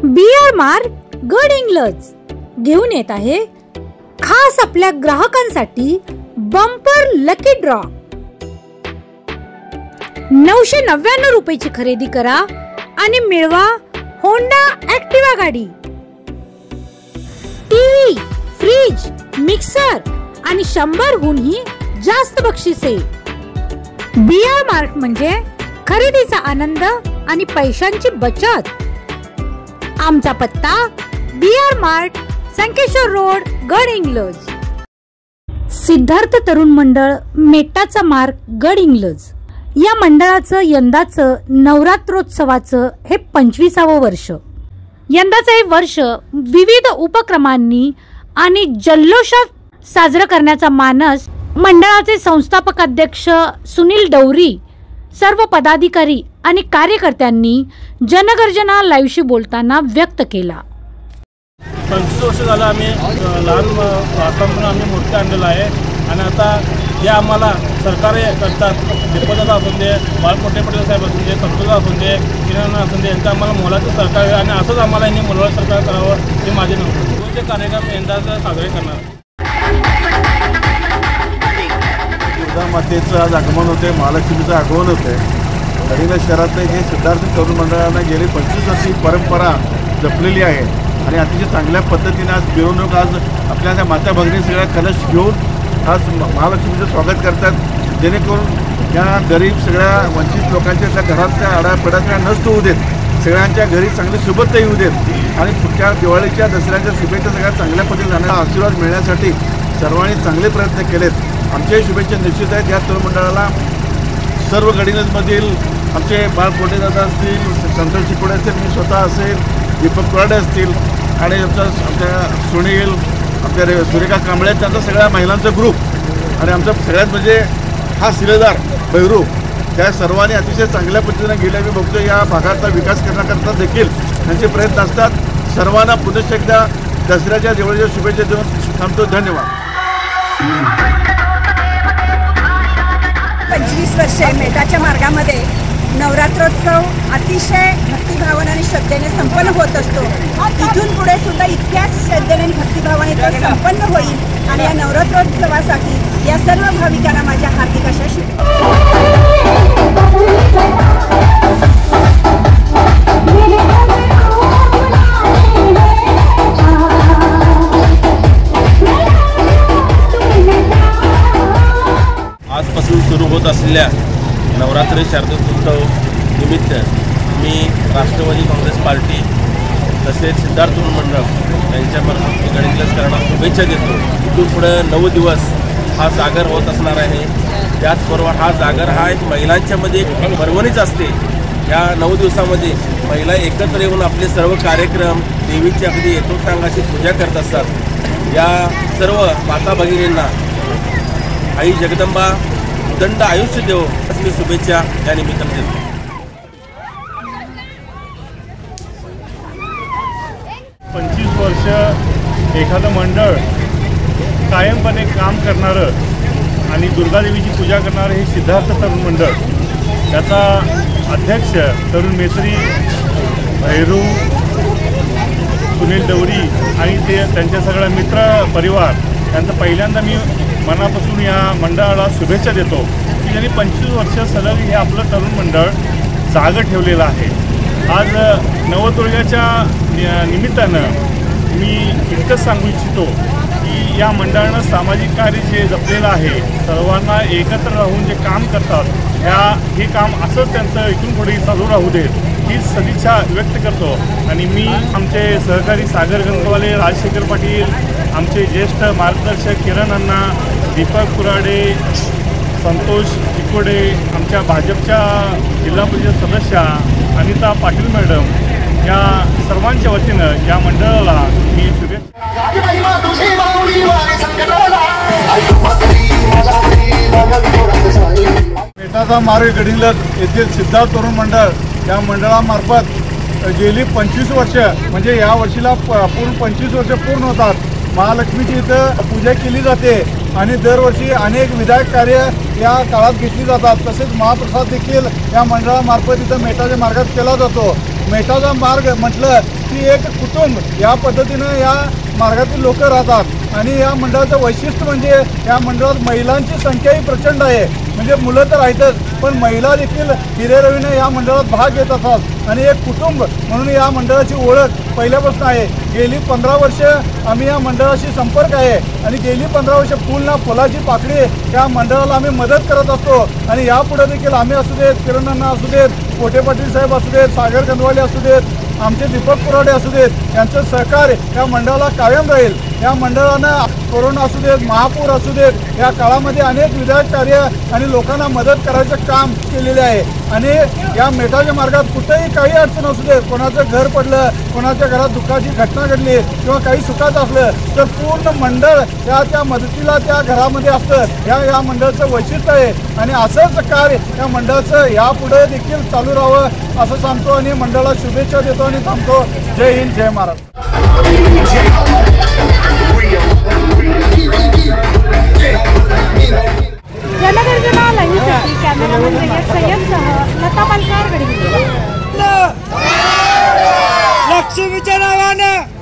BR mart Gadhinglaj घेऊन येत आहे खास आपल्या ग्राहकांसाठी बंपर लकी ड्रॉ। 999 रुपयाची खरेदी करा आणि मिळवा होंडा ऍक्टिवा गाडी, टीव्ही, फ्रीज, मिक्सर आणि 100 हूनही जास्त बक्षिसे। BR मार्ट म्हणजे खरेदीचा आनंद आणि पैशांची बचत। आमचा पत्ता BR mart, Sankeshwar road, Gadhinglaj. Siddharth तरुण मंडळ, मेटाचा मार्ग, गडहिंग्लज या मंडळाचं यंदाचं नवरात्रोत्सवाचं हे 25वं वर्ष। यंदाचं हे वर्ष विविध उपक्रमांनी आणि जल्लोषात साजरं करण्याचा मानस मंडळाचे संस्थापक अध्यक्ष सुनील डवरी, सर्व पदाधिकारी आणि कार्यकर्त्यांनी जनगर्जना लाईव्हशी बोलताना व्यक्त केला। 25 वर्ष झालं आम्ही लहान वातावरण आम्ही मूर्ती आणलेलं आहे आणि आता जे आम्हाला सरकार करतात, डिपोदादा असून दे, बाळकोटे पटेल साहेब असून दे, संतोषा असून दे, किरण असून दे, यांचं आम्हाला मोलाचं सरकार आहे आणि असंच आम्हाला यांनी मोलाचं सरकार करावं हे माझे नव्हते कार्यक्रम यंदाच साजरे करणार। दुर्गा मातेचं आज आगमन होते, महालक्ष्मीचं आगमन होते। गडहिंग्लज शहरातले हे सिद्धार्थ तरुण मंडळानं गेली 25 वर्षी परंपरा जपलेली आहे आणि अतिशय चांगल्या पद्धतीने आज मिरवणूक आज आपल्या त्या माता भगिनी सगळ्या कलश घेऊन आज महालक्ष्मीचं स्वागत करतात, जेणेकरून या गरीब सगळ्या वंचित लोकांच्या त्या घरातल्या आडापडाच्या नष्ट होऊ देत, सगळ्यांच्या घरी चांगली सुबत्ता येऊ देत आणि पुढच्या दिवाळीच्या दसऱ्याच्या शुभेच्छा सगळ्या चांगल्या पद्धतीने जाण्याचा आशीर्वाद मिळण्यासाठी सर्वांनी चांगले प्रयत्न केलेत। आमच्याही शुभेच्छा निश्चित आहेत। या तरुण मंडळाला सर्व गडहिंग्लजमधील आमचे बाळकोटे दादा असतील, संतोष चिकोडे असतील, मी स्वतः असेल, दीपक कुराडे असतील आणि आमच्या सुनील, आमच्या सुरेखा कांबळे, त्यांचा सगळ्या महिलांचा ग्रुप आणि आमचा सगळ्यात म्हणजे हा शिलेदार भैरू, त्या सर्वांनी अतिशय चांगल्या पद्धतीने गेल्या मी बघतो या भागाचा विकास करण्याकरता देखील त्यांचे प्रयत्न असतात। सर्वांना पुनश्च एकदा दसऱ्याच्या दिवाळीच्या शुभेच्छा देऊन थांबतो। धन्यवाद। 25 वर्षे मेटाच्या मार्गामध्ये नवरात्रोत्सव अतिशय भक्तिभावाने आणि श्रद्धेने संपन्न होत असतो। इथून पुढे सुद्धा इतक्याच श्रद्धेने आणि भक्तिभावाने तो संपन्न होईल आणि या नवरात्रोत्सवासाठी या सर्व भाविकांना माझ्या हार्दिक अशा शुभेच्छा। आजपासून सुरू होत असलेल्या नवरात्री शारदोत्सव निमित्त मी राष्ट्रवादी काँग्रेस पार्टी तसेच सिद्धार्थ तरुण मंडळ यांच्यामार्फत गडहिंग्लजकरांना शुभेच्छा देतो। इथून पुढं 9 दिवस हा जागर होत असणार आहे। त्याचबरोबर हा जागर हा एक महिलांच्यामध्ये एक पर्वणीच असते। या 9 दिवसामध्ये महिला एकत्र येऊन आपले सर्व कार्यक्रम देवीची अगदी यथोक्तांगाची पूजा करत असतात। या सर्व माता भगिनींना आई जगदंबा उदंड आयुष्य देव अशी शुभेच्छा या निमित्ताने देतो। 25 वर्ष एखादं मंडळ कायमपणे काम करणारं आणि दुर्गादेवीची पूजा करणारं हे सिद्धार्थ तरुण मंडळ, त्याचा अध्यक्ष तरुण मेत्री भैरू, सुनील डवरी आणि त्यांच्या सगळ्या मित्र परिवार त्यांचं पहिल्यांदा मी मनापासून या मंडळाला शुभेच्छा देतो की ज्यांनी 25 वर्ष सलग हे आपलं तरुण मंडळ जागं ठेवलेलं आहे। आज नवदुर्गाच्या निमित्तानं मी इतकंच सांगू इच्छितो की या मंडळानं सामाजिक कार्य जे जपलेलं आहे, सर्वांना एकत्र राहून जे काम करतात हे काम असंच त्यांचं इथून पुढे चालू राहू देत ही सदिच्छा व्यक्त करतो। आणि मी आमचे सहकारी सागर गंगवाले, राजशेखर पाटील, आमचे ज्येष्ठ मार्गदर्शक किरण अण्णा, दीपक कुराडे, संतोष चिकोडे, आमच्या भाजपच्या जिल्हा परिषद सदस्या अनिता पाटील मॅडम या सर्वांच्या वतीनं या मंडळाला मी शुभेच्छा। मेटाचा मार्ग गडहिंग्लज येथील सिद्धार्थ तरुण मंडळ या मंडळामार्फत गेली 25 वर्ष म्हणजे या वर्षीला पूर्ण 25 वर्ष पूर्ण होतात। महालक्ष्मीची इथं पूजा केली जाते आणि दरवर्षी अनेक विधायक कार्य या काळात घेतली जातात। तसेच महाप्रसाद देखील या मंडळामार्फत इथं मेटाच्या मार्गात केला जातो। मेटाचा मार्ग म्हटलं की एक कुटुंब या पद्धतीनं या मार्गातील लोक राहतात आणि या मंडळाचं वैशिष्ट्य म्हणजे या मंडळात महिलांची संख्याही प्रचंड आहे. म्हणजे मुलं तर आहेतच, पण महिला देखील हिरेरवीने या मंडळात भाग घेत असतात आणि एक कुटुंब म्हणून या मंडळाची ओळख पहिल्यापासून आहे. गेली 15 वर्ष आम्ही या मंडळाशी संपर्क आहे आणि गेली 15 वर्ष फुल ना फुलाची पाकळी या मंडळाला आम्ही मदत करत असतो आणि यापुढे देखील आम्ही असू देत, किरण अण्णा असू देत, कोठे पाटील साहेब असू देत, सागर गंधवाले असू देत, आमचे दीपक कुराडे असू देत, यांचं सहकार्य या मंडळाला कायम राहील. या मंडळानं कोरोना असू देत, महापूर असू देत, या काळामध्ये अनेक विधायक कार्य आणि लोकांना मदत करायचं काम केलेले आहे आणि या मेटाच्या मार्गात कुठेही काही अडचण असू देत, कोणाचं घर पडलं, कोणाच्या घरात दुःखाची घटना घडली किंवा काही सुखाचं असलं तर पूर्ण मंडळ त्या मदतीला त्या घरामध्ये असतं. या मंडळाचं वैशिष्ट्य आहे आणि असंच कार्य या मंडळाचं यापुढे देखील चालू राहावं असं सांगतो आणि मंडळाला शुभेच्छा देतो आणि थांबतो. जय हिंद, जय महाराष्ट्र. जनगर्जना लाईव्हसाठी कॅमेरामन सय्यदसह लता पालकर गडहिंग्लज. लक्ष्मीच्या नावानं